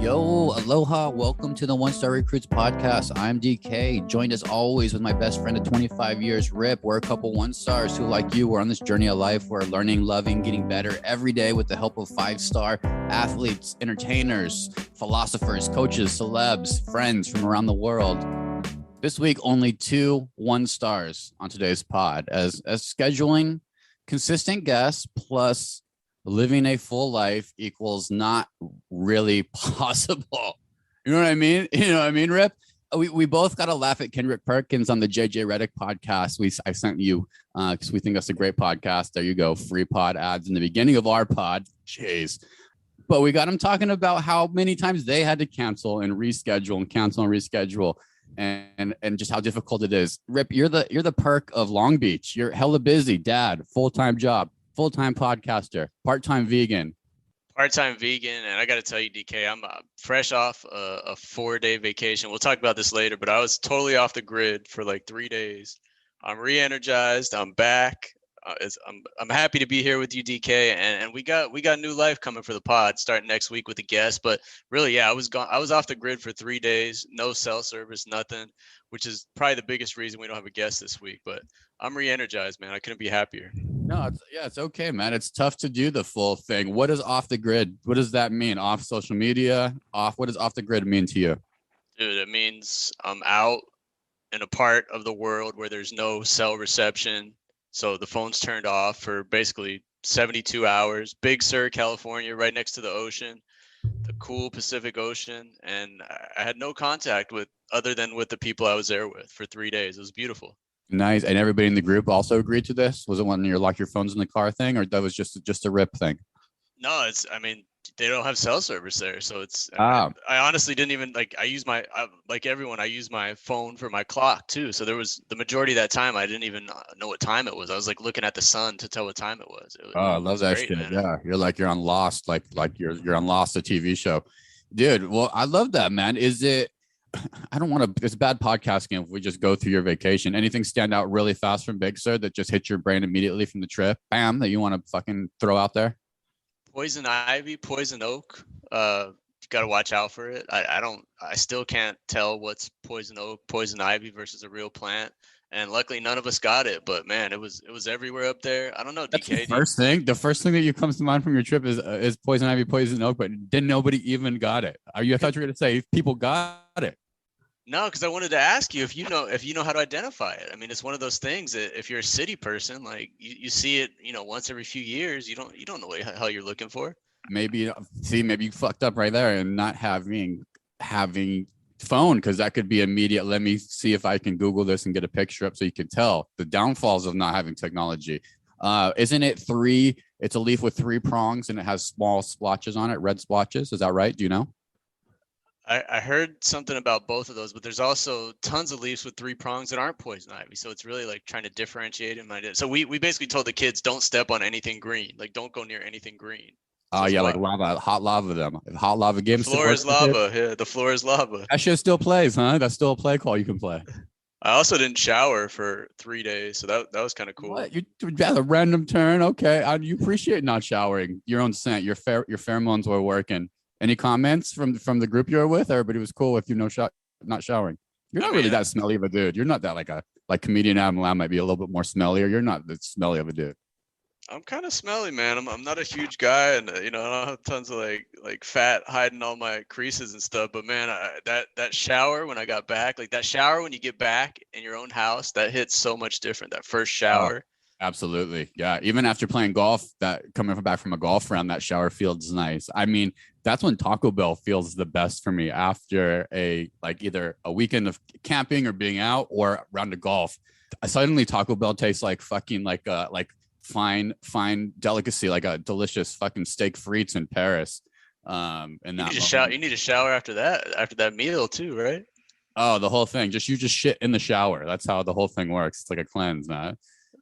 Yo, aloha. Welcome to the One Star Recruits podcast. I'm DK, joined as always with my best friend of 25 years, Rip. We're a couple one stars who, like you, we're on this journey of life. We're learning, loving, getting better every day with the help of 5-star athletes, entertainers, philosophers, coaches, celebs, friends from around the world. This week, only 2 1 stars on today's pod as scheduling consistent guests plus living a full life equals not really possible. You know what I mean? You know what I mean, Rip? We both got to laugh at Kendrick Perkins on the JJ Redick podcast. I sent you because we think that's a great podcast. There you go. Free pod ads in the beginning of our pod. Jeez. But we got him talking about how many times they had to cancel and reschedule and just how difficult it is. Rip, you're the perk of Long Beach. You're hella busy, dad, full-time job, full-time podcaster, part-time vegan. And I got to tell you, DK, I'm fresh off a 4-day vacation. We'll talk about this later, but I was totally off the grid for like 3 days. I'm re-energized. I'm back. I'm happy to be here with you, DK, and we got new life coming for the pod starting next week with a guest. But really, yeah, I was off the grid for 3 days, no cell service, nothing, which is probably the biggest reason we don't have a guest this week. But I'm re-energized, man. I couldn't be happier. No, it's okay, man. It's tough to do the full thing. What is off the grid? What does that mean? Off social media? What does off the grid mean to you? Dude, it means I'm out in a part of the world where there's no cell reception. So the phone's turned off for basically 72 hours. Big Sur, California, right next to the ocean, the cool Pacific Ocean. And I had no contact other than with the people I was there with for 3 days. It was beautiful. Nice. And everybody in the group also agreed to this? Was it when you lock your phones in the car thing, or that was just a Rip thing? No, they don't have cell service there. So I honestly didn't even I use like everyone, I use my phone for my clock too. So there was the majority of that time, I didn't even know what time it was. I was like looking at the sun to tell what time it was. I love that great, shit. Man. Yeah. You're on Lost, like you're on Lost, a TV show, dude. Well, I love that, man. Is it, I don't want to, it's bad podcasting if we just go through your vacation. Anything stand out really fast from Big Sur that just hit your brain immediately from the trip? Bam, that you want to fucking throw out there? Poison ivy, poison oak. You got to watch out for it. I still can't tell what's poison oak, poison ivy versus a real plant. And luckily none of us got it, but man, it was everywhere up there. I don't know, That's DK. The first thing that comes to mind from your trip is poison ivy, poison oak, but didn't nobody even got it? I thought you were going to say people got it. No, because I wanted to ask you if you know how to identify it. I mean, it's one of those things that if you're a city person, like you see it, once every few years, you don't know what the hell you're looking for. Maybe you fucked up right there and not having phone, because that could be immediate. Let me see if I can Google this and get a picture up so you can tell the downfalls of not having technology. Isn't it 3? It's a leaf with 3 prongs and it has small splotches on it, red splotches. Is that right? Do you know? I heard something about both of those, but there's also tons of leaves with 3 prongs that aren't poison ivy. So it's really like trying to differentiate them. So we basically told the kids, don't step on anything green. Like, don't go near anything green. Oh, yeah, like lava, hot lava them. Hot lava games. The floor is lava. Yeah, the floor is lava. That shit still plays, huh? That's still a play call you can play. I also didn't shower for 3 days, so that was kind of cool. What? You had a random turn? Okay, you appreciate not showering. Your own scent, your pheromones were working. Any comments from the group you were with? Everybody was cool with you not showering. You're not really that smelly of a dude. You're not that like comedian Adam Lamb might be a little bit more smellier. You're not that smelly of a dude. I'm kind of smelly, man. I'm not a huge guy, and I don't have tons of like fat hiding all my creases and stuff. But man, that shower when I got back, like that shower when you get back in your own house, that hits so much different. That first shower. Absolutely. Yeah. Even after playing golf, coming back from a golf round, that shower feels nice. I mean, that's when Taco Bell feels the best for me after either a weekend of camping or being out or a round of golf. Suddenly Taco Bell tastes like fucking like fine delicacy, like a delicious fucking steak frites in Paris. And you need to shower after that meal too, right? Oh, the whole thing. You just shit in the shower. That's how the whole thing works. It's like a cleanse, man.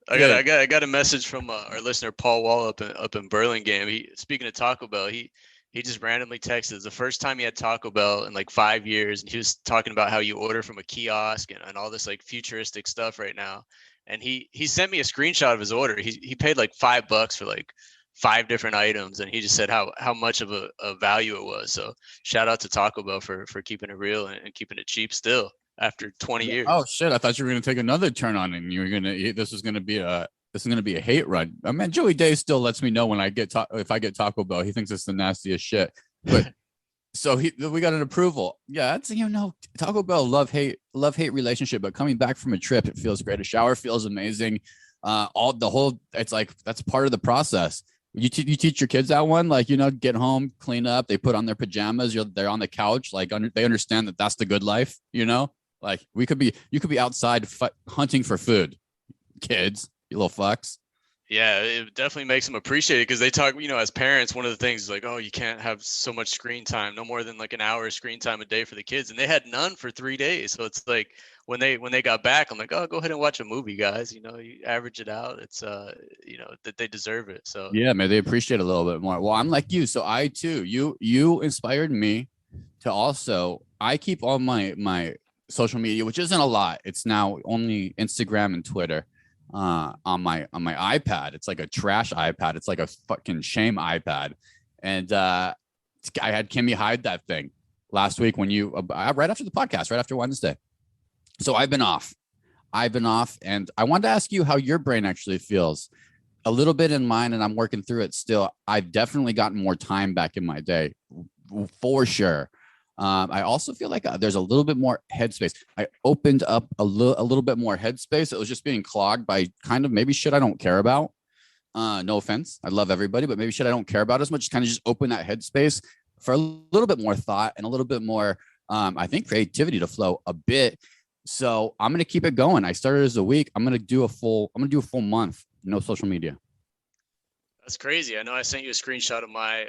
I got a message from our listener Paul Wall up in Burlingame. Speaking of Taco Bell, he just randomly texted. It's the first time he had Taco Bell in like 5 years, and he was talking about how you order from a kiosk and all this like futuristic stuff right now. And he sent me a screenshot of his order. He paid like $5 for like 5 different items, and he just said how much of a value it was. So shout out to Taco Bell for keeping it real and keeping it cheap still after 20 years. Oh shit! I thought you were gonna take another turn on it, and you were gonna. This is gonna be a hate run. I mean, Joey Day still lets me know when I get if I get Taco Bell, he thinks it's the nastiest shit. But so we got an approval. Yeah, that's Taco Bell love hate relationship. But coming back from a trip, it feels great. A shower feels amazing. It's like that's part of the process. You teach your kids that one, like, get home, clean up, they put on their pajamas, they're on the couch, like they understand that that's the good life, like you could be outside hunting for food, kids, you little fucks. Yeah, it definitely makes them appreciate it because they talk, as parents, one of the things is like, oh, you can't have so much screen time, no more than like an hour of screen time a day for the kids. And they had none for 3 days. So it's like when they got back, I'm like, oh, go ahead and watch a movie, guys. You average it out. It's, that they deserve it. So yeah, man, they appreciate it a little bit more. Well, I'm like you. So I too, you inspired me to also, I keep all my social media, which isn't a lot. It's now only Instagram and Twitter. On my iPad. It's like a trash iPad. It's like a fucking shame iPad. And I had Kimmy hide that thing last week when right after the podcast, right after Wednesday. So I've been off, and I wanted to ask you how your brain actually feels. A little bit in mine, and I'm working through it still. I've definitely gotten more time back in my day, for sure. I also feel like there's a little bit more headspace. I opened up a little bit more headspace. It was just being clogged by kind of maybe shit I don't care about. No offense. I love everybody, but maybe shit I don't care about as much. Kind of just open that headspace for a little bit more thought and a little bit more, I think, creativity to flow a bit. So I'm going to keep it going. I started as a week. I'm going to do a full month. No social media. That's crazy. I know I sent you a screenshot of my,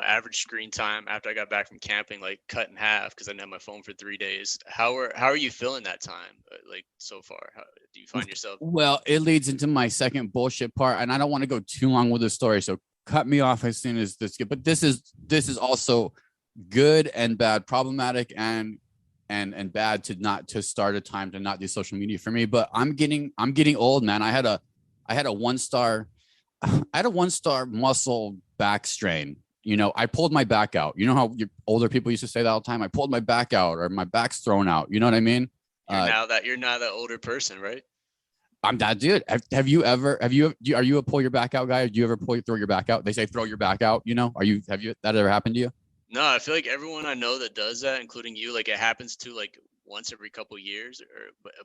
average screen time after I got back from camping, like cut in half because I didn't have my phone for 3 days. How are you feeling that time, like so far? How do you find yourself? Well, it leads into my second bullshit part, and I don't want to go too long with the story, so cut me off as soon as this gets. But this is also good and bad, problematic and bad to start a time to not do social media for me. But I'm getting old, man. I had a 1-star muscle back strain. I pulled my back out. You know how older people used to say that all the time? I pulled my back out, or my back's thrown out. You know what I mean? You're now that older person, right? I'm that dude. Are you a pull your back out guy? Or do you ever throw your back out? They say throw your back out. Have you that ever happened to you? No, I feel like everyone I know that does that, including you, like it happens to like once every couple of years,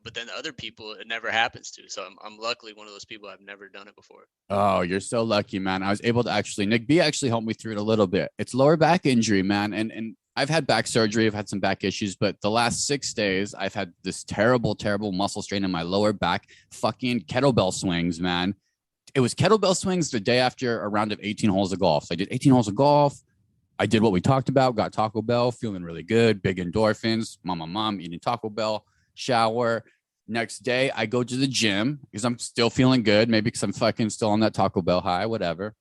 but then other people it never happens to. So I'm luckily one of those people. I've never done it before. Oh, you're so lucky, man. I was able to Nick B actually helped me through it a little bit. It's lower back injury, man, and I've had back surgery. I've had some back issues, but the last 6 days I've had this terrible muscle strain in my lower back. Fucking kettlebell swings, man. It was kettlebell swings the day after a round of 18 holes of golf. So I did 18 holes of golf. I did what we talked about, got Taco Bell, feeling really good, big endorphins, mom, eating Taco Bell, shower. Next day, I go to the gym because I'm still feeling good, maybe because I'm fucking still on that Taco Bell high, whatever.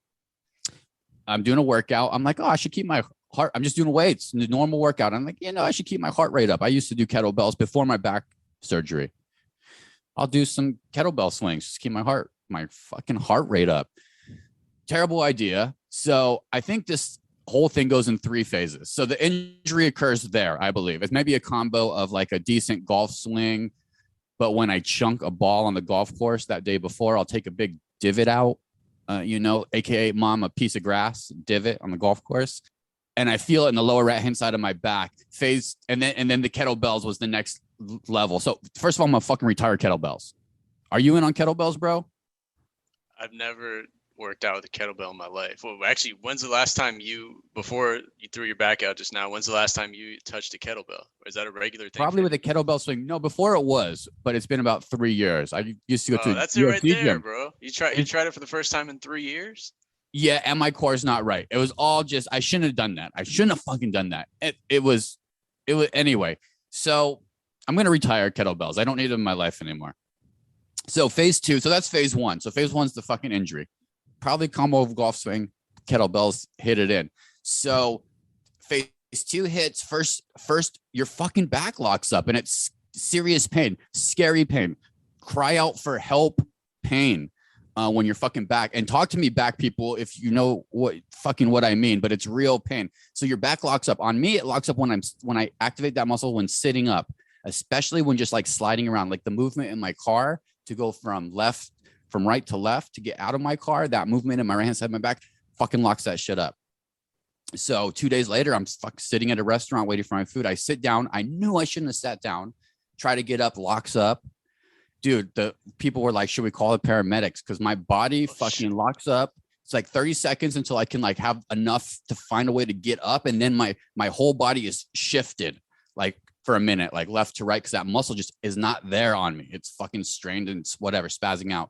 I'm doing a workout. I'm like, oh, I should keep my heart. I'm just doing weights, the normal workout. I'm like, I should keep my heart rate up. I used to do kettlebells before my back surgery. I'll do some kettlebell swings, just keep my fucking heart rate up. Terrible idea. So I think this whole thing goes in 3 phases. So the injury occurs there, I believe. It's maybe a combo of like a decent golf swing, but when I chunk a ball on the golf course that day before, I'll take a big divot out, AKA mom, a piece of grass divot on the golf course. And I feel it in the lower right-hand side of my back phase. And then the kettlebells was the next level. So first of all, I'm gonna fucking retire kettlebells. Are you in on kettlebells, bro? I've never worked out with a kettlebell in my life. Well, actually, when's the last time before you threw your back out just now, when's the last time you touched a kettlebell? Or is that a regular thing? Probably with a kettlebell swing. No, before it was, but it's been about 3 years. I used to go to that's it right there, gym. Bro. You tried it for the first time in 3 years? Yeah, and my core's not right. It was all just, I shouldn't have done that. I shouldn't have fucking done that. It was anyway. So I'm going to retire kettlebells. I don't need them in my life anymore. So phase 2. So that's phase 1. So phase 1's the fucking injury. Probably combo of golf swing, kettlebells, hit it in. So phase 2 hits first your fucking back locks up and it's serious pain, scary pain, cry out for help pain. when you're fucking back. And talk to me, back people, if you know what I mean, but it's real pain. So your back locks up. On me, it locks up when I activate that muscle when sitting up, especially when just like sliding around, like the movement in my car to go from right to left to get out of my car. That movement in my right hand side of my back fucking locks that shit up. So 2 days later, I'm sitting at a restaurant waiting for my food. I sit down. I knew I shouldn't have sat down. Try to get up, locks up. Dude, the people were like, should we call the paramedics? Because my body fucking locks up. It's like 30 seconds until I can like have enough to find a way to get up. And then my whole body is shifted like for a minute, like left to right, because that muscle just is not there on me. It's fucking strained and whatever, spazzing out.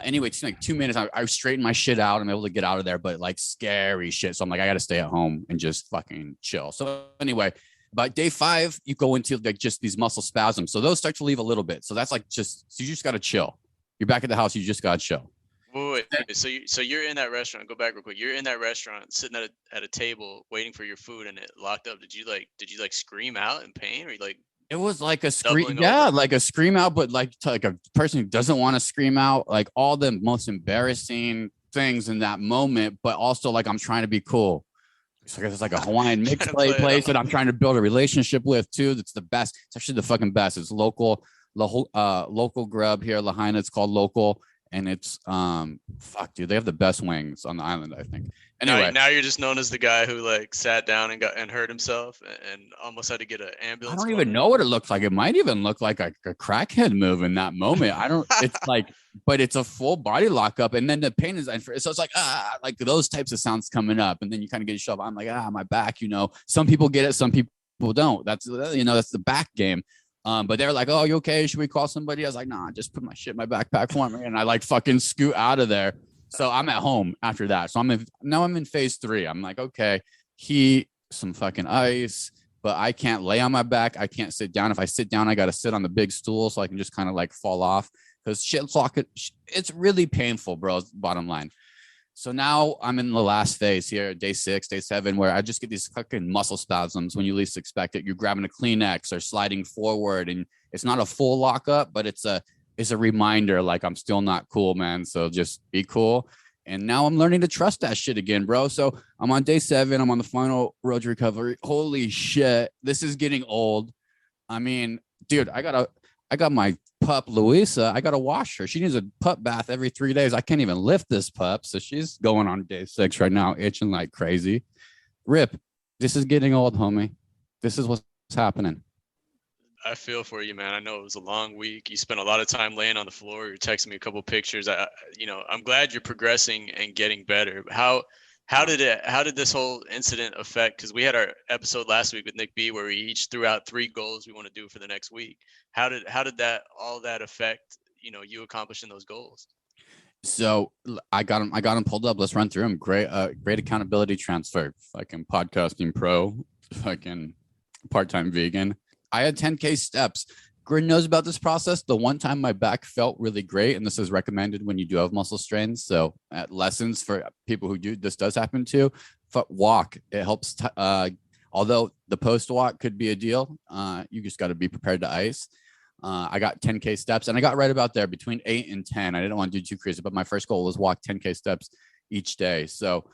Anyway, it's like 2 minutes. I straightened my shit out. I'm able to get out of there, but like scary shit. So I'm like, I got to stay at home and just fucking chill. So anyway, by day 5, you go into like just these muscle spasms. So those start to leave a little bit. So that's like so you just got to chill. You're back at the house. You just got to chill. Wait. So you're in that restaurant. Go back real quick. You're in that restaurant, sitting at a table, waiting for your food, and it locked up. Did you like scream out in pain, or you like? It was like a scream, yeah, like a scream out, but like a person who doesn't want to scream out, like all the most embarrassing things in that moment, but also like I'm trying to be cool. It's like a Hawaiian mixed place that I'm trying to build a relationship with too. That's the best. It's actually the fucking best. It's local grub here, Lahaina. It's called Local, and it's fuck, dude. They have the best wings on the island, I think. Anyway, now you're just known as the guy who like sat down and hurt himself and almost had to get an ambulance. I don't even know what it looks like. It might even look like a crackhead move in that moment. I don't. It's like, but it's a full body lockup, and then the pain is, so it's like those types of sounds coming up, and then you kind of get shoved. I'm like, my back. Some people get it, some people don't. That's the back game. But they're like, oh, you okay? Should we call somebody? I was like, nah, just put my shit in my backpack for me, and I like fucking scoot out of there. So I'm at home after that. So I'm in phase 3. I'm like, okay, heat, some fucking ice, but I can't lay on my back. I can't sit down. If I sit down, I got to sit on the big stool so I can just kind of like fall off, because it's really painful, bro. Bottom line. So now I'm in the last phase here, day 6, day 7, where I just get these fucking muscle spasms when you least expect it. You're grabbing a Kleenex or sliding forward, and it's not a full lockup, but it's a reminder, like, I'm still not cool, man. So just be cool. And now I'm learning to trust that shit again, bro. So I'm on day 7. I'm on the final road to recovery. Holy shit. This is getting old. I mean, dude, I got my pup, Louisa. I got to wash her. She needs a pup bath every 3 days. I can't even lift this pup. So she's going on day 6 right now, itching like crazy. Rip, this is getting old, homie. This is what's happening. I feel for you, man. I know it was a long week. You spent a lot of time laying on the floor. You're texting me a couple pictures. I'm glad you're progressing and getting better. How did this whole incident affect? Because we had our episode last week with Nick B, where we each threw out 3 goals we want to do for the next week. How did all that affect you accomplishing those goals? So I got him pulled up. Let's run through them. Great accountability transfer. Fucking podcasting pro. Fucking part-time vegan. I had 10K steps. Gordon knows about this process. The one time my back felt really great, and this is recommended when you do have muscle strains. So at lessons for people who this does happen to, walk. It helps. Although the post walk could be a deal, you just got to be prepared to ice. I got 10K steps, and I got right about there between 8 and 10. I didn't want to do too crazy, but my first goal was walk 10K steps each day. So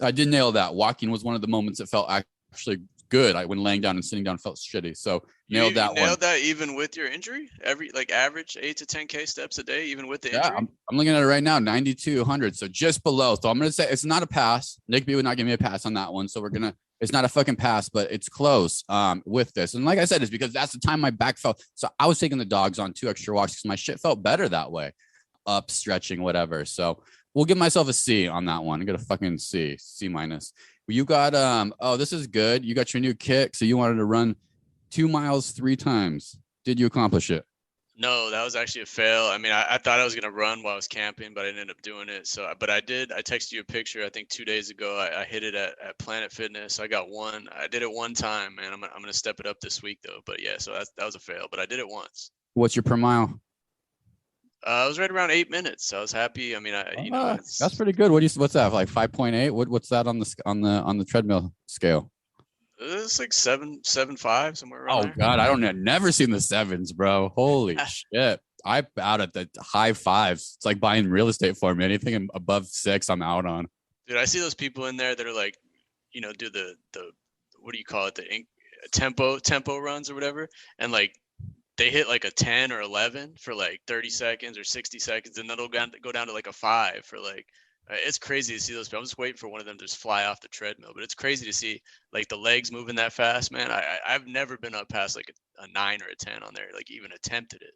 I did nail that. Walking was one of the moments that felt actually good. When laying down and sitting down felt shitty. So nailed that one. Nailed that even with your injury? Average 8 to 10K steps a day, even with the injury? Yeah, I'm looking at it right now, 9,200. So just below. So I'm going to say it's not a pass. Nick B would not give me a pass on that one. So it's not a fucking pass, but it's close with this. And like I said, it's because that's the time my back felt. So I was taking the dogs on 2 extra walks because my shit felt better that way. Up, stretching, whatever. So we'll give myself a C on that one. I got a fucking C minus. You got this is good. You got your new kick, so you wanted to run 2 miles 3 times. Did you accomplish it? No, that was actually a fail. I mean, I thought I was gonna run while I was camping, but I didn't end up doing it. So, but I did. I texted you a picture. I think 2 days ago. I hit it at Planet Fitness. I got one. I did it one time, man. I'm gonna step it up this week though. But yeah, so that was a fail. But I did it once. What's your per mile? I was right around 8 minutes. So I was happy. I mean, that's pretty good. What's that, like 5.8? What's that on the treadmill scale? It's like 7.5 somewhere around there. God, I've never seen the 7s, bro. Holy shit. I'm out at the high fives. It's like buying real estate for me. Anything above 6, I'm out on. Dude, I see those people in there that are like, do the what do you call it, the tempo runs or whatever, and like they hit like a 10 or 11 for like 30 seconds or 60 seconds, and then they'll go down to like a 5 for like. It's crazy to see those people. I'm just waiting for one of them to just fly off the treadmill, but it's crazy to see like the legs moving that fast, man. I've never been up past like a 9 or a 10 on there, like even attempted it.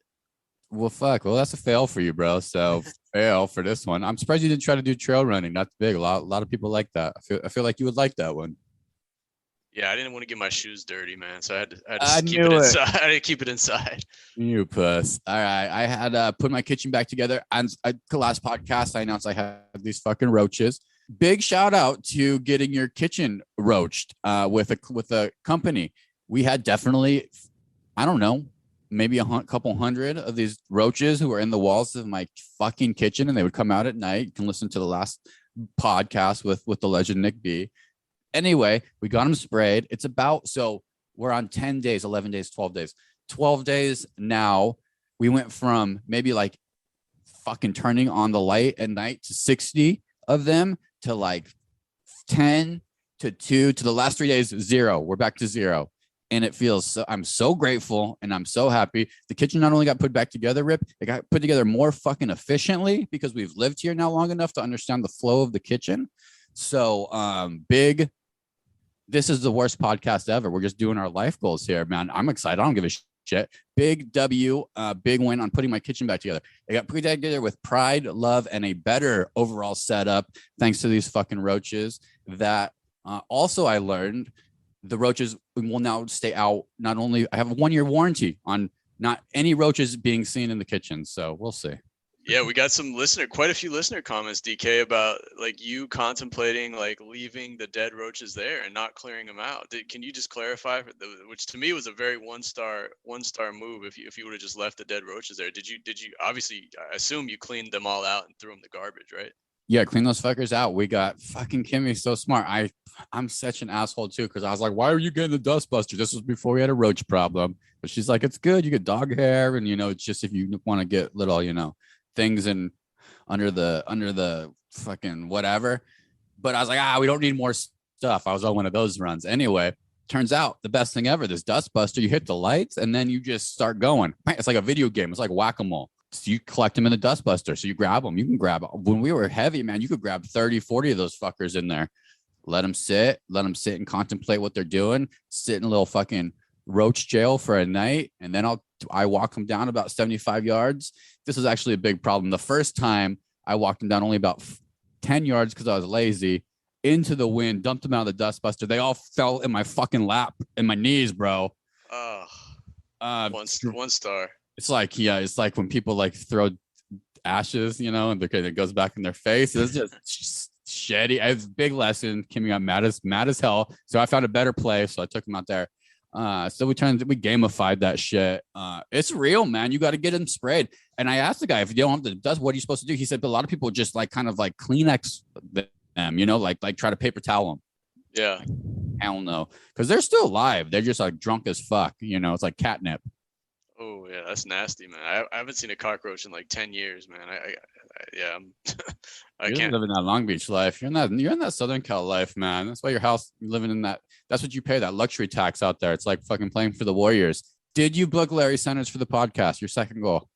Well, fuck. Well, that's a fail for you, bro. So fail for this one. I'm surprised you didn't try to do trail running. That's big. A lot of people like that. I feel like you would like that one. Yeah, I didn't want to get my shoes dirty, man. So I had I to keep it knew it. inside. I had to keep it inside. You puss. All right. I had put my kitchen back together. And the last podcast, I announced I had these fucking roaches. Big shout out to getting your kitchen roached with a company. We had definitely, I don't know, maybe a couple hundred of these roaches who were in the walls of my fucking kitchen, and they would come out at night. You can listen to the last podcast with the legend Nick B. Anyway, we got them sprayed. It's so we're on 10 days, 11 days, 12 days now. We went from maybe like fucking turning on the light at night to 60 of them to like 10 to 2 to the last 3 days, 0. We're back to 0. And it feels so, I'm so grateful and I'm so happy. The kitchen not only got put back together, Rip, it got put together more fucking efficiently because we've lived here now long enough to understand the flow of the kitchen. So this is the worst podcast ever. We're just doing our life goals here, man. I'm excited. I don't give a shit. Big W, big win on putting my kitchen back together. It got put together with pride, love, and a better overall setup thanks to these fucking roaches that also I learned the roaches will now stay out. Not only I have a 1-year warranty on not any roaches being seen in the kitchen. So we'll see. Yeah, we got quite a few listener comments, DK, about like you contemplating like leaving the dead roaches there and not clearing them out. Can you just clarify? Which to me was a very one star move. If you would have just left the dead roaches there, did you obviously? I assume you cleaned them all out and threw them in the garbage, right? Yeah, clean those fuckers out. We got fucking Kimmy so smart. I'm such an asshole too because I was like, why are you getting the dust buster? This was before we had a roach problem. But she's like, it's good. You get dog hair, and it's just if you want to get little, things in under the fucking whatever. But I was like, we don't need more stuff. I was on one of those runs. Anyway, turns out the best thing ever, this dust buster, you hit the lights and then you just start going. It's like a video game. It's like whack-a-mole. So you collect them in the dust buster. So you grab them. You can grab, when we were heavy, man, you could grab 30, 40 of those fuckers in there. Let them sit and contemplate what they're doing. Sit in a little fucking roach jail for a night. And then I walk them down about 75 yards. This was actually a big problem. The first time I walked them down only about 10 yards because I was lazy, into the wind, dumped them out of the dust buster. They all fell in my fucking lap and my knees, bro. Oh, one star. It's like, it's like when people like throw ashes, and it goes back in their face. It's just shitty. It's a big lesson. Kimmy got mad as hell. So I found a better place. So I took him out there. So we gamified that shit. It's real, man. You got to get them sprayed. And I asked the guy, if you don't have the dust, what are you supposed to do? He said, but a lot of people just like kind of like Kleenex them, like try to paper towel them. Yeah. Hell no. Because they're still alive. They're just like drunk as fuck. It's like catnip. Oh yeah, that's nasty, man. I haven't seen a cockroach in like 10 years, man. I You're can't living that Long Beach life. You're in that Southern Cal life, man. That's why your house, you're living in that. That's what you pay, that luxury tax out there. It's like fucking playing for the Warriors. Did you book Larry Sanders for the podcast? Your second goal.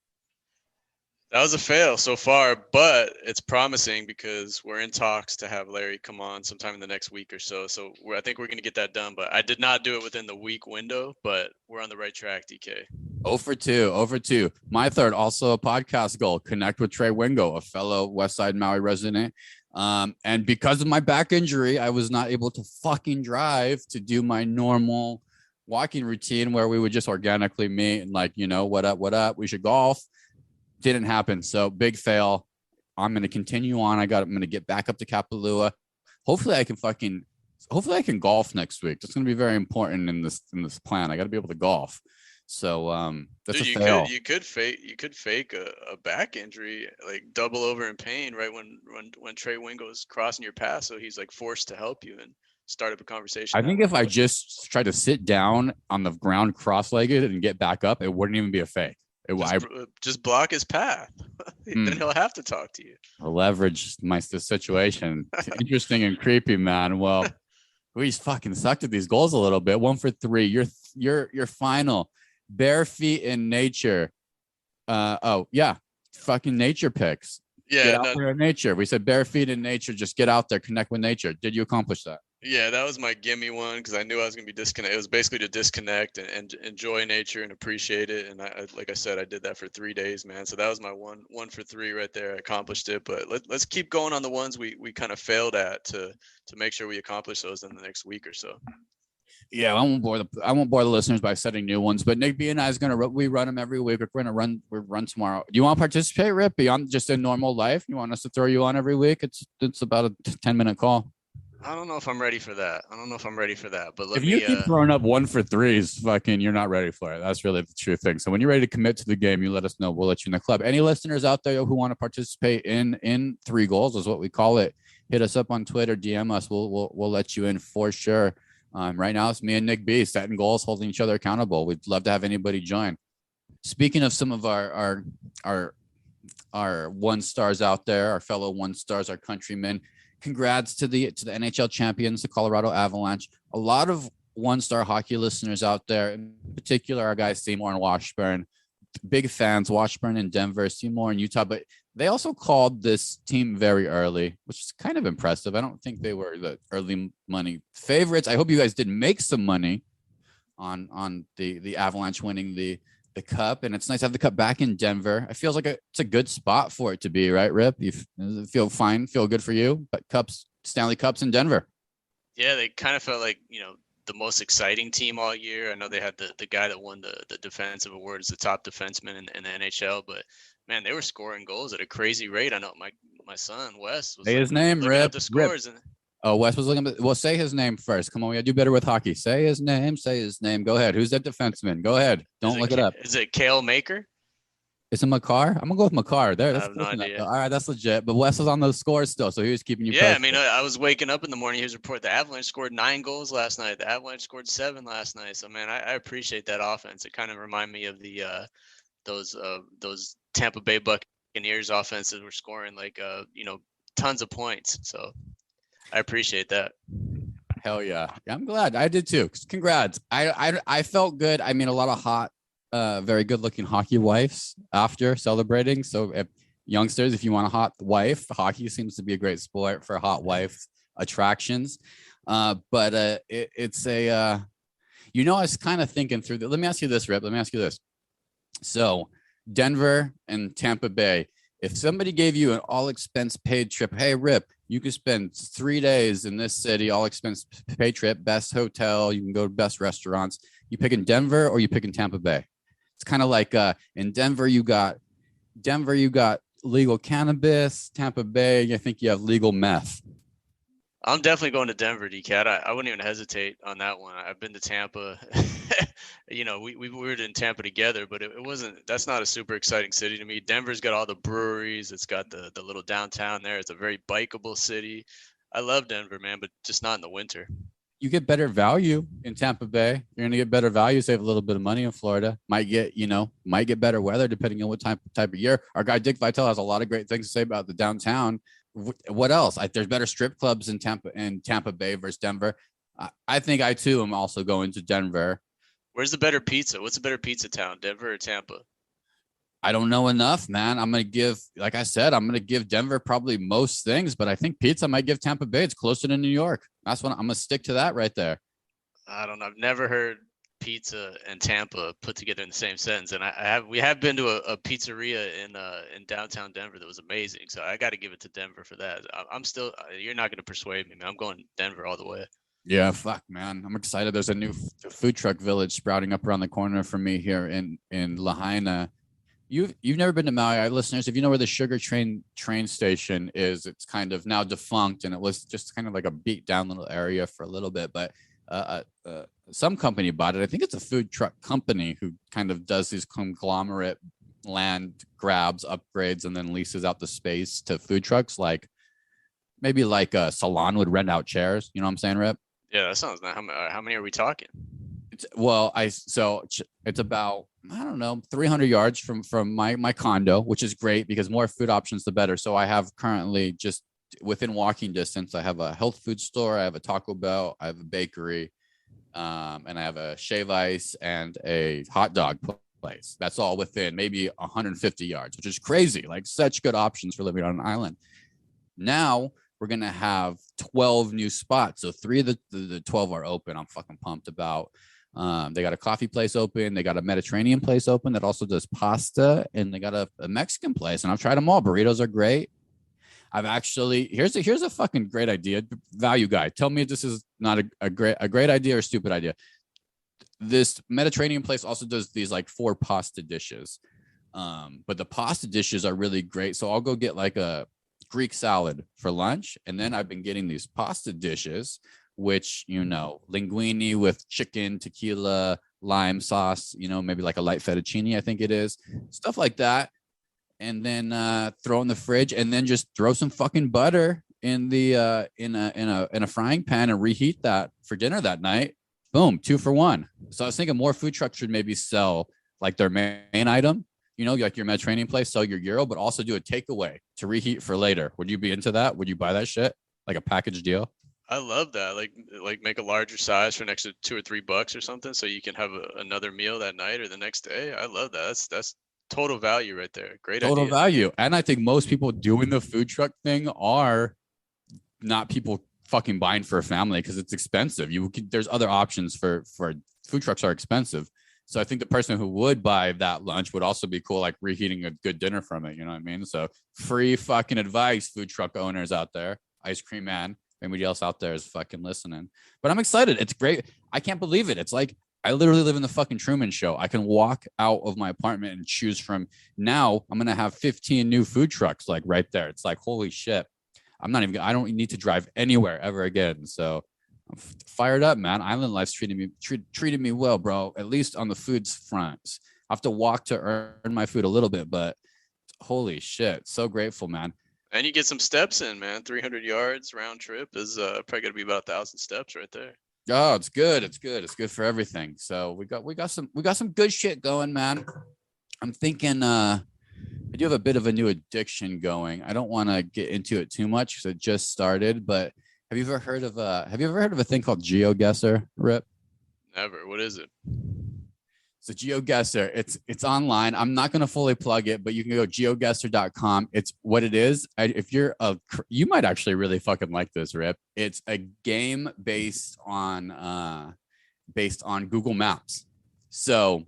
That was a fail so far, but it's promising because we're in talks to have Larry come on sometime in the next week or so. So I think we're going to get that done, but I did not do it within the week window, but we're on the right track, DK. 0 for 2. My third, also a podcast goal, connect with Trey Wingo, a fellow Westside Maui resident. And because of my back injury, I was not able to fucking drive to do my normal walking routine where we would just organically meet and like, what up? We should golf. Didn't happen. So big fail. I'm going to continue on. I'm going to get back up to Kapalua. Hopefully I can golf next week. That's going to be very important in this plan. I got to be able to golf. So that's a fail. You could fake a back injury, like double over in pain right when Trey Wingo is crossing your path, so he's like forced to help you and start up a conversation. I think if I just tried to sit down on the ground cross-legged and get back up, it wouldn't even be a fake. Just block his path. Then he'll have to talk to you. Leverage the situation. Interesting and creepy, man. Well, we fucking sucked at these goals a little bit. 1 for 3. Your final bare feet in nature. Fucking nature picks. Yeah, get out there in nature. We said bare feet in nature. Just get out there, connect with nature. Did you accomplish that? Yeah, that was my gimme one because I knew I was gonna be disconnected. It was basically to disconnect and enjoy nature and appreciate it. And like I said, I did that for 3 days, man. So that was my one for 3 right there. I accomplished it. But let's keep going on the ones we kind of failed at to make sure we accomplish those in the next week or so. Yeah, I won't bore the listeners by setting new ones. But Nick B and I is we run them every week. We're gonna run tomorrow. Do you want to participate, Rip? Beyond just in normal life, you want us to throw you on every week? It's about a 10-minute call. I don't know if I'm ready for that. But if you keep throwing up 1 for 3s, fucking, you're not ready for it. That's really the true thing. So when you're ready to commit to the game, you let us know. We'll let you in the club. Any listeners out there who want to participate in 3 goals is what we call it. Hit us up on Twitter, DM us. We'll let you in for sure. Right now, it's me and Nick B setting goals, holding each other accountable. We'd love to have anybody join. Speaking of some of our 1-stars out there, our fellow 1-stars, our countrymen. Congrats to the NHL champions, the Colorado Avalanche. A lot of 1-star hockey listeners out there, in particular our guys Seymour and Washburn, big fans. Washburn in Denver, Seymour in Utah, but they also called this team very early, which is kind of impressive. I don't think they were the early money favorites. I hope you guys did make some money on the Avalanche winning the cup, and it's nice to have the cup back in Denver. It feels like it's a good spot for it to be, right, Rip? You feel fine, feel good for you, but Stanley Cups in Denver. Yeah, they kind of felt like, the most exciting team all year. I know they had the guy that won the defensive award as the top defenseman in the NHL, but man, they were scoring goals at a crazy rate. I know my son Wes was his name, looking Rip. up the scores. Rip. Wes was looking. Well, say his name first. Come on, we gotta do better with hockey. Say his name. Go ahead. Who's that defenseman? Go ahead. Don't look it up. Is it Kale Maker? Is it Makar? I'm gonna go with Makar. There. That's I have no idea. All right, that's legit. But Wes was on those scores still, so he was keeping you. Yeah, posted. I mean, I was waking up in the morning. He was reporting the Avalanche scored 9 goals last night. The Avalanche scored 7 last night. So man, I appreciate that offense. It kind of reminded me of the those Tampa Bay Buccaneers offenses were scoring like tons of points. So I appreciate that. Hell yeah. I'm glad. I did too. Congrats. I felt good. I mean, a lot of hot, very good looking hockey wives after celebrating. So if youngsters, if you want a hot wife, hockey seems to be a great sport for hot wife attractions. But it's a, I was kind of thinking through that. Let me ask you this, Rip. Let me ask you this. So Denver and Tampa Bay, if somebody gave you an all expense paid trip, hey, Rip, you could spend 3 days in this city, all expense paid trip, best hotel, you can go to best restaurants. You picking Denver or you picking Tampa Bay? It's kind of like in Denver, you got legal cannabis. Tampa Bay, I think you have legal meth. I'm definitely going to Denver, DCAT. I wouldn't even hesitate on that one. I've been to Tampa. We were in Tampa together, but it wasn't. That's not a super exciting city to me. Denver's got all the breweries. It's got the little downtown there. It's a very bikeable city. I love Denver, man, but just not in the winter. You get better value in Tampa Bay. You're gonna get better value, save a little bit of money in Florida. Might get better weather depending on what type of year. Our guy Dick Vitale has a lot of great things to say about the downtown. What else? There's better strip clubs in Tampa Bay versus Denver. I think I too am also going to Denver. Where's the better pizza? What's the better pizza town, Denver or Tampa? I don't know enough, man. I'm going to give Denver probably most things, but I think pizza might give Tampa Bay. It's closer to New York. That's what I'm going to stick to that right there. I don't know. I've never heard pizza and Tampa put together in the same sentence. And we have been to a pizzeria in downtown Denver that was amazing. So I got to give it to Denver for that. You're not going to persuade me, man. I'm going Denver all the way. Yeah, fuck, man. I'm excited. There's a new food truck village sprouting up around the corner from me here in Lahaina. You've never been to Maui, listeners. If you know where the Sugar train station is, it's kind of now defunct, and it was just kind of like a beat down little area for a little bit. But some company bought it. I think it's a food truck company who kind of does these conglomerate land grabs, upgrades, and then leases out the space to food trucks, like maybe like a salon would rent out chairs. You know what I'm saying, Rip? Yeah, that sounds nice. How many are we talking? It's about, I don't know, 300 yards from my condo, which is great because more food options the better. So I have currently just within walking distance, I have a health food store, I have a Taco Bell, I have a bakery, and I have a shave ice and a hot dog place. That's all within maybe 150 yards, which is crazy. Like such good options for living on an island. Now we're gonna have 12 new spots. So 3 of the 12 are open. I'm fucking pumped about. They got a coffee place open. They got a Mediterranean place open that also does pasta, and they got a Mexican place. And I've tried them all. Burritos are great. I've actually here's a fucking great idea. Value guy, tell me if this is not a great idea or a stupid idea. This Mediterranean place also does these like 4 pasta dishes, but the pasta dishes are really great. So I'll go get like a Greek salad for lunch, and then I've been getting these pasta dishes, which linguine with chicken, tequila, lime sauce, maybe like a light fettuccine, I think it is, stuff like that. And then throw in the fridge, and then just throw some fucking butter in the in a frying pan and reheat that for dinner that night. Boom, 2 for 1. So I was thinking more food trucks should maybe sell like their main item, like your Mediterranean place, sell your gyro, but also do a takeaway to reheat for later. Would you be into that? Would you buy that shit? Like a package deal? I love that. Like make a larger size for an extra $2 or $3 or something, so you can have another meal that night or the next day. I love that. That's total value right there. Great Total idea. value. And I think most people doing the food truck thing are not people fucking buying for a family because it's expensive. There's other options for food trucks are expensive. So I think the person who would buy that lunch would also be cool, like reheating a good dinner from it. You know what I mean? So free fucking advice, food truck owners out there, ice cream man, anybody else out there is fucking listening. But I'm excited. It's great. I can't believe it. It's like I literally live in the fucking Truman Show. I can walk out of my apartment and choose from. Now I'm going to have 15 new food trucks like right there. It's like, holy shit. I don't need to drive anywhere ever again. So I'm fired up, man. Island life's treated me well, bro. At least on the foods front. I have to walk to earn my food a little bit, but holy shit. So grateful, man. And you get some steps in, man. 300 yards round trip is probably going to be about 1,000 steps right there. Oh, it's good. It's good. It's good for everything. So we got some good shit going, man. I'm thinking I do have a bit of a new addiction going. I don't want to get into it too much because it just started, but have you ever heard of a thing called GeoGuessr, Rip? Never. What is it? So GeoGuessr, it's online. I'm not going to fully plug it, but you can go geoguessr.com. It's what it is. You might actually really fucking like this, Rip. It's a game based on Google Maps. So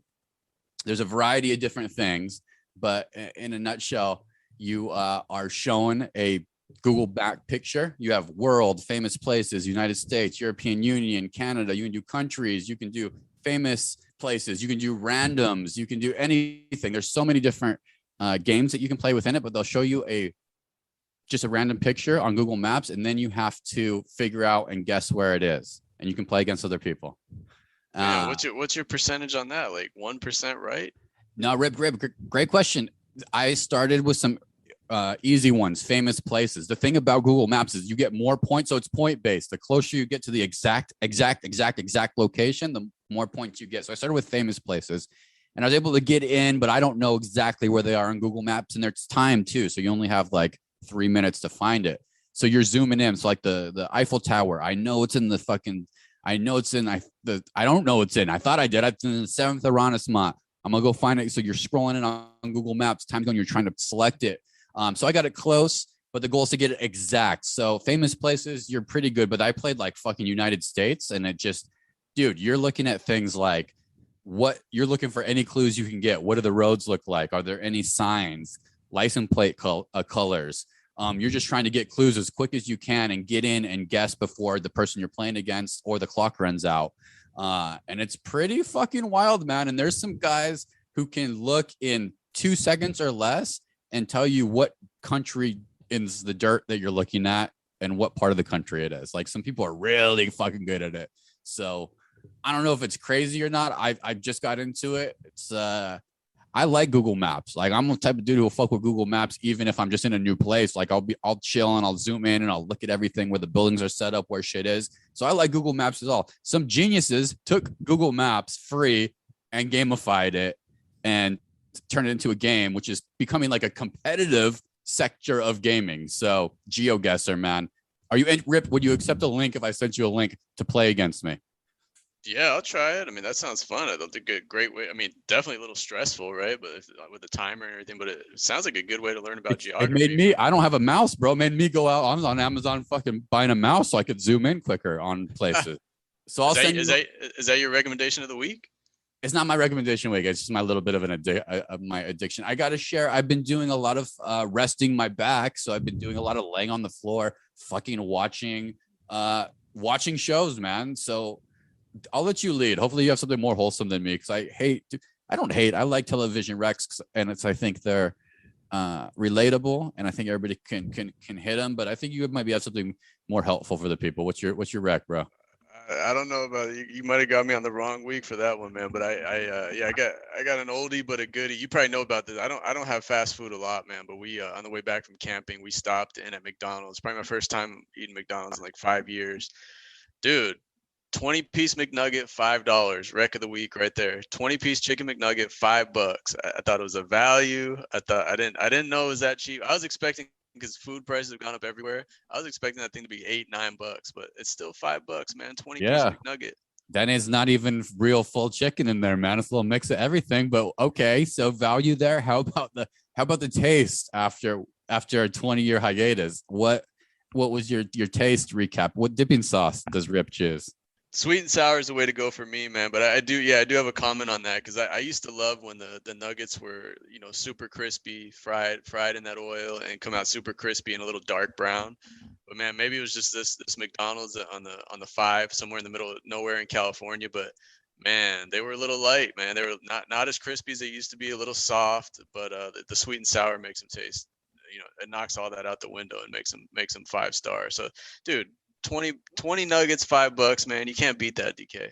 there's a variety of different things, but in a nutshell, you are shown a Google back picture. You have world, famous places, United States, European Union, Canada. You can do countries. You can do famous places. You can do randoms. You can do anything. There's so many different games that you can play within it, but they'll show you just a random picture on Google Maps, and then you have to figure out and guess where it is, and you can play against other people. Yeah, what's your percentage on that? Like 1% right? No, Rip, great question. I started with some easy ones, famous places. The thing about Google Maps is you get more points, so it's point based. The closer you get to the exact location, the more points you get. So I started with famous places, and I was able to get in, but I don't know exactly where they are on Google Maps, and there's time too, so you only have like 3 minutes to find it. So you're zooming in. So like the Eiffel Tower, I know it's in the fucking. I know it's in. I don't know it's in. I thought I did. It's in the 7th arrondissement. I'm gonna go find it. So you're scrolling in on Google Maps. Time's going. You're trying to select it. So I got it close, but the goal is to get it exact. So famous places, you're pretty good. But I played like fucking United States, and it just, dude, you're looking at things like what you're looking for any clues you can get. What do the roads look like? Are there any signs, license plate colors? You're just trying to get clues as quick as you can and get in and guess before the person you're playing against or the clock runs out. And it's pretty fucking wild, man. And there's some guys who can look in 2 seconds or less and tell you what country is the dirt that you're looking at and what part of the country it is. Like some people are really fucking good at it. So I don't know if it's crazy or not. I just got into it. It's I like Google Maps. Like I'm the type of dude who will fuck with Google Maps, even if I'm just in a new place. Like I'll chill and I'll zoom in and I'll look at everything where the buildings are set up, where shit is. So I like Google Maps as well. Some geniuses took Google Maps free and gamified it and turned it into a game, which is becoming like a competitive sector of gaming. So GeoGuessr, man. Are you in, Rip? Would you accept a link if I sent you a link to play against me? Yeah, I'll try it. I mean, that sounds fun. I think a great way. I mean, definitely a little stressful, right? But with the timer and everything, but it sounds like a good way to learn about It made geography. me, I don't have a mouse, bro. It made me go out. I was on Amazon fucking buying a mouse so I could zoom in quicker on places. So I'll send you. Is that your recommendation of the week? It's not my recommendation week. It's just my little bit of my addiction. I got to share. I've been doing a lot of resting my back. So I've been doing a lot of laying on the floor, fucking watching shows, man. So I'll let you lead. Hopefully you have something more wholesome than me, because I don't hate. I like television recs, and I think they're relatable, and I think everybody can hit them. But I think you might have something more helpful for the people. What's your rec, bro? I don't know about it. You might have got me on the wrong week for that one, man. But I got an oldie but a goodie. You probably know about this. I don't have fast food a lot, man. But we on the way back from camping, we stopped in at McDonald's. Probably my first time eating McDonald's in like 5 years, dude. 20-piece McNugget, $5. Wreck of the week right there. 20-piece chicken McNugget, $5. I thought it was a value. I didn't know it was that cheap. I was expecting, because food prices have gone up everywhere, I was expecting that thing to be $8-9, but it's still $5, man. 20-piece McNugget. That is not even real full chicken in there, man. It's a little mix of everything. But okay, so value there. How about the taste after a 20-year hiatus? What was your taste recap? What dipping sauce does Rip choose? Sweet and sour is the way to go for me, man. But I do have a comment on that, because I used to love when the nuggets were, super crispy, fried in that oil, and come out super crispy and a little dark brown. But man, maybe it was just this McDonald's on the 5 somewhere in the middle of nowhere in California. But man, they were a little light, man. They were not as crispy as they used to be, a little soft. But the sweet and sour makes them taste, it knocks all that out the window and makes them 5-star. So, dude. 20 nuggets, $5, man. You can't beat that, DK.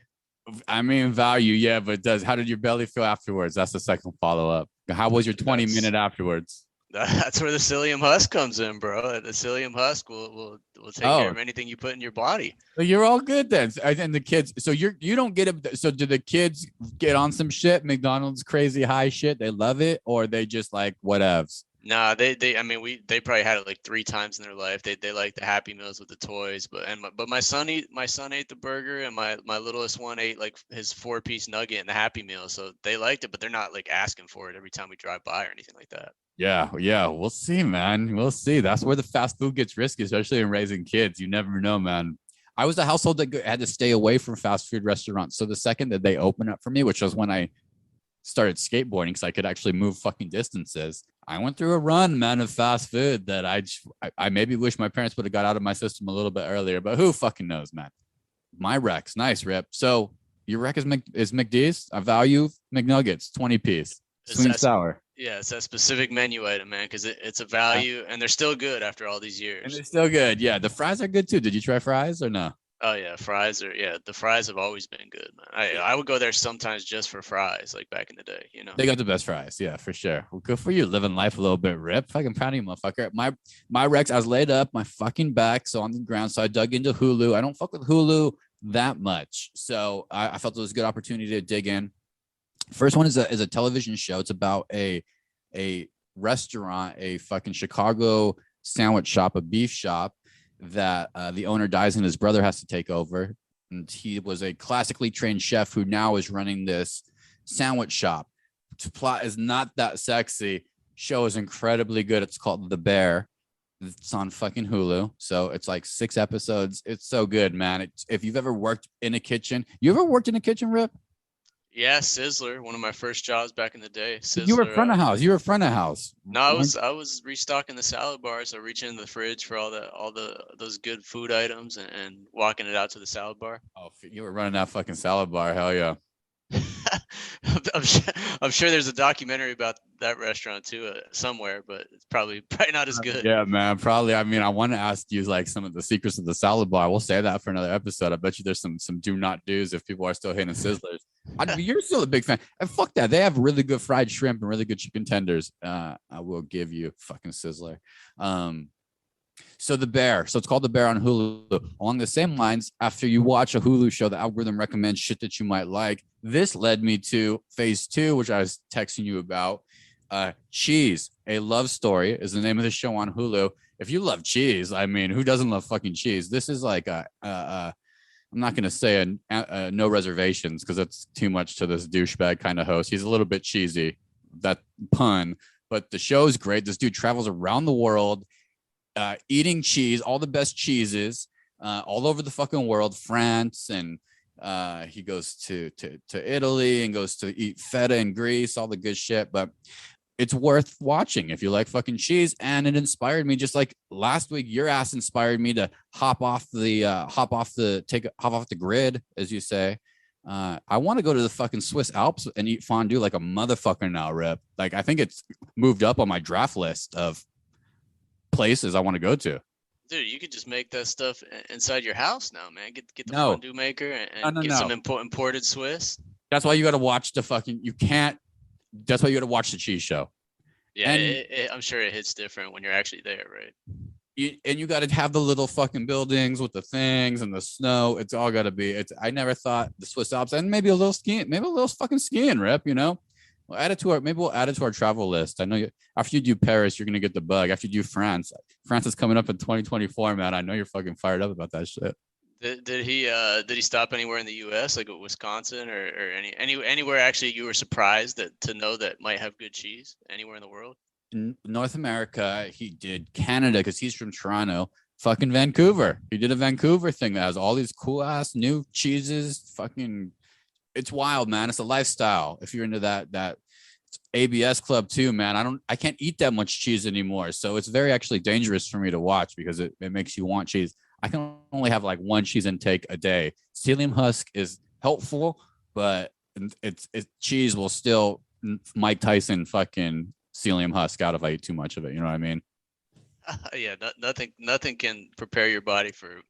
I mean, value, yeah, but it does. How did your belly feel afterwards? That's the second follow-up. How was your 20-minute afterwards? That's where the psyllium husk comes in, bro. The psyllium husk will take care of anything you put in your body. So you're all good then. And the kids, so you don't get it. So do the kids get on some shit, McDonald's crazy high shit? They love it, or they just like whatevs? Nah, they probably had it like 3 times in their life. They like the Happy Meals with the toys, but my son ate the burger, and my littlest one ate like his 4-piece nugget and the Happy Meal. So they liked it, but they're not like asking for it every time we drive by or anything like that. Yeah, we'll see, man. We'll see. That's where the fast food gets risky, especially in raising kids. You never know, man. I was a household that had to stay away from fast food restaurants. So the second that they opened up for me, which was when I started skateboarding, because I could actually move fucking distances, I went through a run, man, of fast food that I maybe wish my parents would have got out of my system a little bit earlier, but who fucking knows, man. My rec's nice, Rip. So your rec is McD's. I value McNuggets, 20-piece, sweet and sour. Yeah, it's that specific menu item, man, because it's a value, and they're still good after all these years. And they're still good. Yeah, the fries are good too. Did you try fries or no? Oh yeah, the fries have always been good, man. I would go there sometimes just for fries, like back in the day, They got the best fries, yeah, for sure. Well, good for you, living life a little bit, Rip. Fucking proud of you, motherfucker. My Rex, I was laid up, my fucking back, so on the ground, so I dug into Hulu. I don't fuck with Hulu that much, so I felt it was a good opportunity to dig in. First one is a television show. It's about a restaurant, a fucking Chicago sandwich shop, a beef shop, that the owner dies and his brother has to take over. And he was a classically trained chef who now is running this sandwich shop. The plot is not that sexy. Show is incredibly good. It's called The Bear. It's on fucking Hulu. So it's like 6 episodes. It's so good, man. If you've ever worked in a kitchen, you ever worked in a kitchen, Rip? Yeah, Sizzler, one of my first jobs back in the day. Sizzler, you were front of house. You were front of house. No, I was restocking the salad bar, so reaching in the fridge for all those good food items and walking it out to the salad bar. Oh, you were running that fucking salad bar. Hell yeah. I'm sure there's a documentary about that restaurant too somewhere, but it's probably not as good. Yeah, man, probably. I mean, I want to ask you like some of the secrets of the salad bar. We'll say that for another episode. I bet you there's some do not do's if people are still hitting Sizzlers. You're still a big fan. And fuck that. They have really good fried shrimp and really good chicken tenders. I will give you fucking Sizzler. So The Bear. So it's called The Bear on Hulu. Along the same lines, after you watch a Hulu show, the algorithm recommends shit that you might like. This led me to phase 2, which I was texting you about. Cheese, A Love Story is the name of the show on Hulu. If you love cheese, I mean, who doesn't love fucking cheese? This is like I'm not going to say no reservations because that's too much to this douchebag kind of host. He's a little bit cheesy, that pun, but the show's great. This dude travels around the world eating cheese, all the best cheeses all over the fucking world, France, and he goes to Italy and goes to eat feta in Greece, all the good shit. But it's worth watching if you like fucking cheese. And it inspired me, just like last week, your ass inspired me to hop off the grid, as you say. I want to go to the fucking Swiss Alps and eat fondue like a motherfucker now, Rip. Like, I think it's moved up on my draft list of places I want to go to. Dude, you could just make that stuff inside your house now, man. Get the fondue maker and get some imported Swiss. That's why you got to watch the fucking. You can't. That's why you got to watch the cheese show. Yeah, I'm sure it hits different when you're actually there, right? You got to have the little fucking buildings with the things and the snow. It's all got to be. I never thought the Swiss Alps and maybe a little skiing, maybe a little fucking skiing, Rip. You know, we'll add it to our travel list. I know after you do Paris, you're gonna get the bug. After you do France is coming up in 2024, man. I know you're fucking fired up about that shit. Did he stop anywhere in the U.S. like Wisconsin or anywhere actually you were surprised to know that might have good cheese anywhere in the world? In North America, he did Canada because he's from Toronto. Fucking Vancouver. He did a Vancouver thing that has all these cool ass new cheeses. Fucking, it's wild, man. It's a lifestyle. If you're into that ABS club too, man. I can't eat that much cheese anymore, so it's very actually dangerous for me to watch because it makes you want cheese. I can only have like one cheese intake a day. Psyllium husk is helpful, but it's cheese will still Mike Tyson fucking psyllium husk out if I eat too much of it. You know what I mean? Yeah, nothing can prepare your body for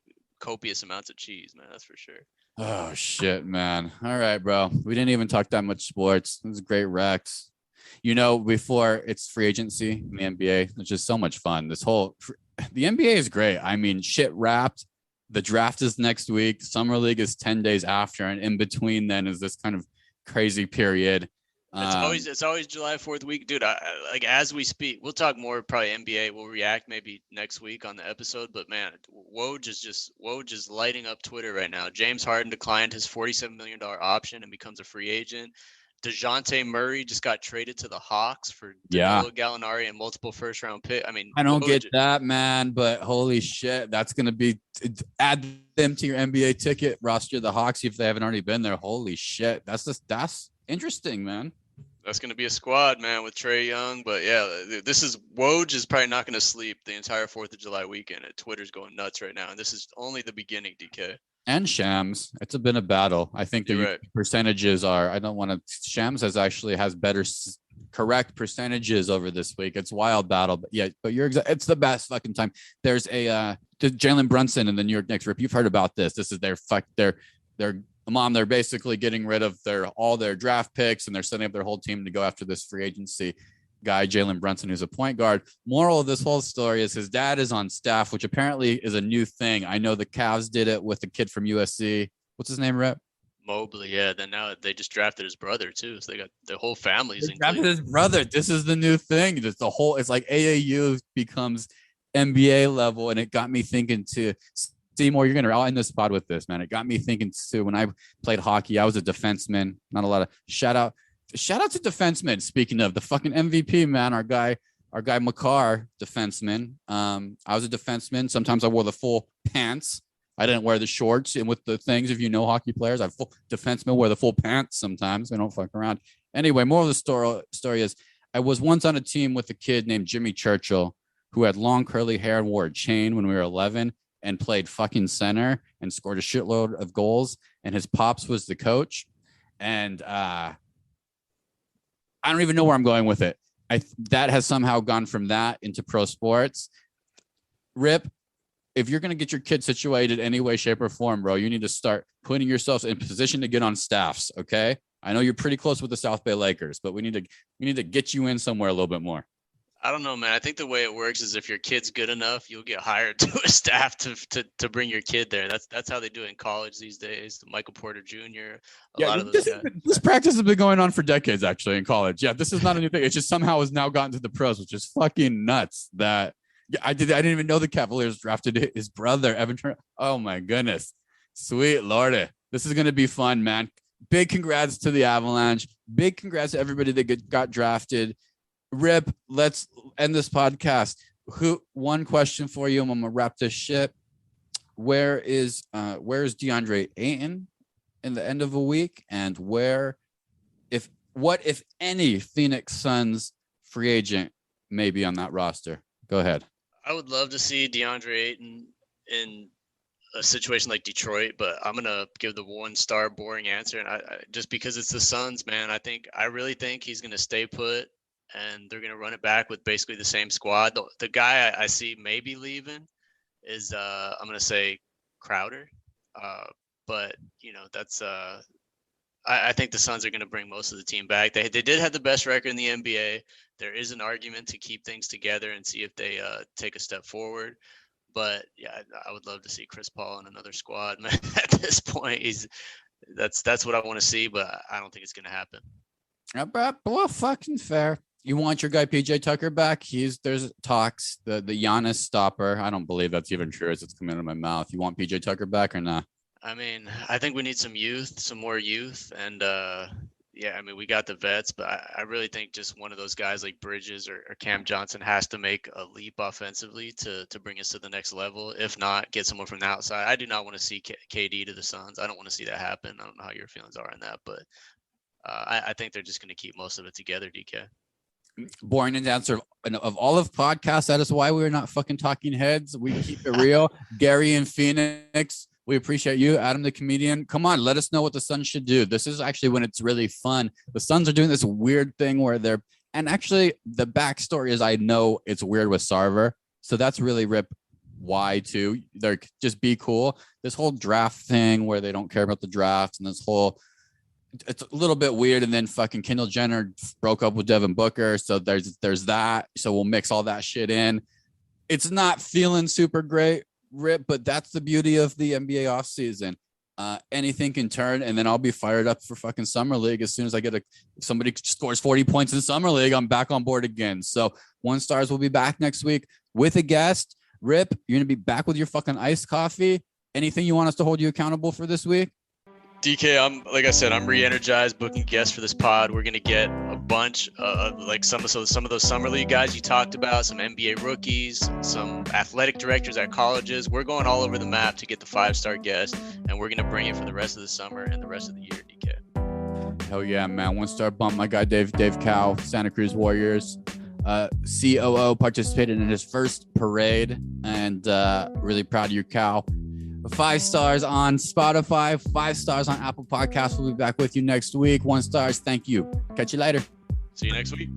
copious amounts of cheese, man. That's for sure. Oh shit, man. All right, bro. We didn't even talk that much sports. It was great Rex. You know, before it's free agency in the NBA, it's just so much fun. The NBA is great. I mean, shit wrapped. The draft is next week. Summer League is 10 days after. And in between then is this kind of crazy period. It's always July 4th week, dude. Like as we speak, we'll talk more probably NBA. We'll react maybe next week on the episode. But man, Woj is lighting up Twitter right now. James Harden declined his $47 million option and becomes a free agent. DeJounte Murray just got traded to the Hawks for Danilo Gallinari and multiple first-round pick. I mean, I don't get that, man, but holy shit, that's gonna be add them to your NBA ticket roster. The Hawks, if they haven't already been there. Holy shit, that's interesting, man. That's going to be a squad, man, with Trae Young. But yeah, Woj is probably not going to sleep the entire 4th of July weekend. Twitter's going nuts right now. And this is only the beginning, DK. And Shams. It's been a battle. I think the percentages are, I don't want to, Shams has better correct percentages over this week. It's wild battle. But yeah, but it's the best fucking time. There's the Jalen Brunson and the New York Knicks. Rip, you've heard about this. This is their they're basically getting rid of all their draft picks and they're setting up their whole team to go after this free agency guy, Jalen Brunson, who's a point guard. Moral of this whole story is his dad is on staff, which apparently is a new thing. I know the Cavs did it with the kid from USC. What's his name, Rep? Mobley, yeah. Then now they just drafted his brother too, so they got the whole family's in drafted his brother. This is the new thing. It's like AAU becomes NBA level, and it got me thinking to Seymour, I'll end this pod with this, man. It got me thinking too. When I played hockey, I was a defenseman. Not a lot of shout out to defensemen. Speaking of the fucking MVP, man, our guy Makar, defenseman. I was a defenseman. Sometimes I wore the full pants. I didn't wear the shorts. And with the things, if you know hockey players, defensemen wear the full pants sometimes. They don't fuck around. Anyway, more of the story is I was once on a team with a kid named Jimmy Churchill who had long curly hair and wore a chain when we were 11. And played fucking center and scored a shitload of goals. And his pops was the coach. And I don't even know where I'm going with it. That has somehow gone from that into pro sports. Rip, if you're going to get your kid situated any way, shape, or form, bro, you need to start putting yourselves in position to get on staffs. Okay. I know you're pretty close with the South Bay Lakers, but we need to get you in somewhere a little bit more. I don't know, man. I think the way it works is if your kid's good enough, you'll get hired to a staff to bring your kid there. That's how they do it in college these days. Michael Porter Jr. A lot of those guys. This practice has been going on for decades, actually, in college. Yeah, this is not a new thing. It just somehow has now gotten to the pros, which is fucking nuts. That I didn't even know the Cavaliers drafted his brother, Evan Turner. Oh my goodness, sweet lordy, this is gonna be fun, man. Big congrats to the Avalanche. Big congrats to everybody that got drafted. Rip, let's end this podcast. One question for you, and I'm gonna wrap this shit. Where is DeAndre Ayton in the end of a week, and what if any Phoenix Suns free agent may be on that roster? Go ahead. I would love to see DeAndre Ayton in a situation like Detroit, but I'm gonna give the 1-star boring answer, and I just because it's the Suns, man. I really think he's gonna stay put, and they're gonna run it back with basically the same squad. The guy I see maybe leaving is I'm gonna say Crowder, but that's I think the Suns are gonna bring most of the team back. They did have the best record in the NBA. There is an argument to keep things together and see if they take a step forward. But yeah, I would love to see Chris Paul in another squad. Man, at this point, that's what I want to see, but I don't think it's gonna happen. Well, fucking fair. You want your guy PJ Tucker back? There's talks. The Giannis stopper. I don't believe that's even true as it's coming out of my mouth. You want PJ Tucker back or not? I mean, I think we need some more youth, and yeah, I mean, we got the vets, but I really think just one of those guys like Bridges or Cam Johnson has to make a leap offensively to bring us to the next level. If not, get someone from the outside. I do not want to see KD to the Suns. I don't want to see that happen. I don't know how your feelings are on that, but I think they're just going to keep most of it together, DK. Boring answer of all of podcasts. That is why we're not fucking talking heads. We keep it real. Gary in Phoenix. We appreciate you, Adam the comedian. Come on, let us know what the Suns should do. This is actually when it's really fun. The Suns are doing this weird thing where and actually the backstory is I know it's weird with Sarver. So that's really Rip why too. They're just be cool. This whole draft thing where they don't care about the draft and this whole, it's a little bit weird. And then fucking Kendall Jenner broke up with Devin Booker. So there's that. So we'll mix all that shit in. It's not feeling super great, Rip, but that's the beauty of the NBA offseason. Anything can turn, and then I'll be fired up for fucking Summer League as soon as I get if somebody scores 40 points in Summer League, I'm back on board again. So 1-stars will be back next week with a guest. Rip, you're going to be back with your fucking iced coffee. Anything you want us to hold you accountable for this week? DK, like I said, I'm re-energized booking guests for this pod. We're gonna get a bunch of like some of those summer league guys you talked about, some NBA rookies, some athletic directors at colleges. We're going all over the map to get the 5-star guests, and we're gonna bring it for the rest of the summer and the rest of the year, DK. Hell yeah, man! 1-star bump. My guy Dave Cow, Santa Cruz Warriors. COO participated in his first parade, and really proud of you, Cow. 5 stars on Spotify, 5 stars on Apple Podcasts. We'll be back with you next week. 1-stars. Thank you. Catch you later. See you next week.